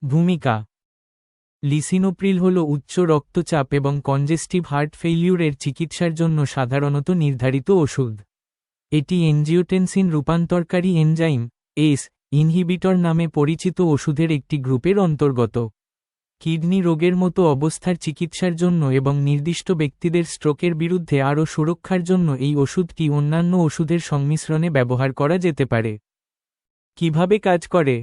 ভূমিকা। লিসিনোপ্রিল হল উচ্চ রক্তচাপ এবং কনজেস্টিভ হার্ট ফেইলিউরের চিকিৎসার জন্য সাধারণত নির্ধারিত ওষুধ। এটি এনজিওটেনসিন রূপান্তরকারী এনজাইম এস ইনহিবিটর নামে পরিচিত ওষুধের একটি গ্রুপের অন্তর্গত। কিডনি রোগের মতো অবস্থার চিকিৎসার জন্য এবং নির্দিষ্ট ব্যক্তিদের স্ট্রোকের বিরুদ্ধে আরও সুরক্ষার জন্য এই ওষুধটি অন্যান্য ওষুধের সংমিশ্রণে ব্যবহার করা যেতে পারে। কিভাবে কাজ করে?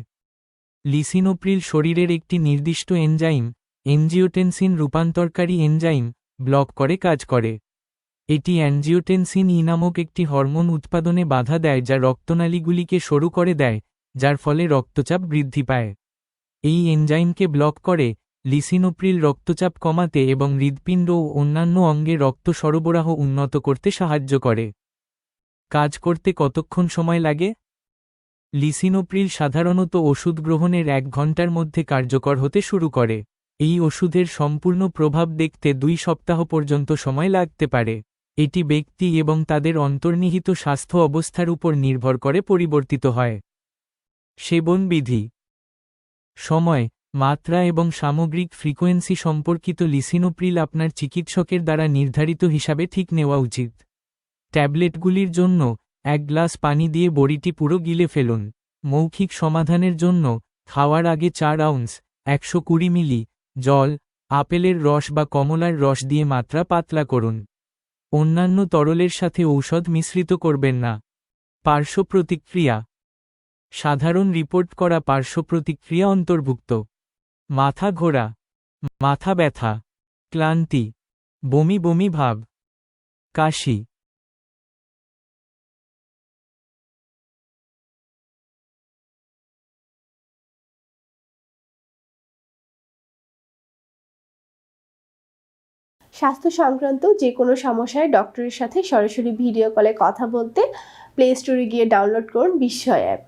লিসিনোপ্রিল শরীরের একটি নির্দিষ্ট এনজাইম এনজিওটেনসিন রূপান্তরকারী এনজাইম ব্লক করে কাজ করে। এটি অ্যানজিওটেনসিন ই নামক একটি হরমোন উৎপাদনে বাধা দেয় যা রক্তনালীগুলিকে সরু করে দেয়, যার ফলে রক্তচাপ বৃদ্ধি পায়। এই এনজাইমকে ব্লক করে লিসিনোপ্রিল রক্তচাপ কমাতে এবং হৃৎপিণ্ড ও অন্যান্য অঙ্গে রক্ত সরবরাহ উন্নত করতে সাহায্য করে। কাজ করতে কতক্ষণ সময় লাগে? লিসিনোপ্রিল সাধারণত ওষুধ গ্রহণের 1 ঘন্টার মধ্যে কার্যকর হতে শুরু করে। এই ওষুধের সম্পূর্ণ প্রভাব দেখতে 2 সপ্তাহ পর্যন্ত সময় লাগতে পারে। এটি ব্যক্তি এবং তাদের অন্তর্নিহিত স্বাস্থ্য অবস্থার উপর নির্ভর করে পরিবর্তিত হয়। সেবন বিধি। সময়, মাত্রা এবং সামগ্রিক ফ্রিকোয়েন্সি সম্পর্কিত লিসিনোপ্রিল আপনার চিকিৎসকের দ্বারা নির্ধারিত হিসাবে ঠিক নেওয়া উচিত। ট্যাবলেটগুলির জন্য 1 গ্লাস পানি দিয়ে বড়িটি পুরো গিলে ফেলুন। মৌখিক সমাধানের জন্য খাওয়ার আগে 4 আউন্স 120 মিলি জল, আপেলের রস বা কমলার রস দিয়ে মাত্রা পাতলা করুন। অন্যান্য তরলের সাথে ঔষধ মিশ্রিত করবেন না। পার্শ্ব প্রতিক্রিয়া। সাধারণ রিপোর্ট করা পার্শ্ব প্রতিক্রিয়া অন্তর্ভুক্ত: মাথা ঘোরা, মাথা ব্যথা, ক্লান্তি, বমি বমি ভাব, কাশি। স্বাস্থ্য সংক্রান্ত যে কোনো সমস্যায় ডক্টরের সাথে সরাসরি ভিডিও কলে কথা বলতে প্লে স্টোরে গিয়ে ডাউনলোড করুন বিস্ময় অ্যাপ।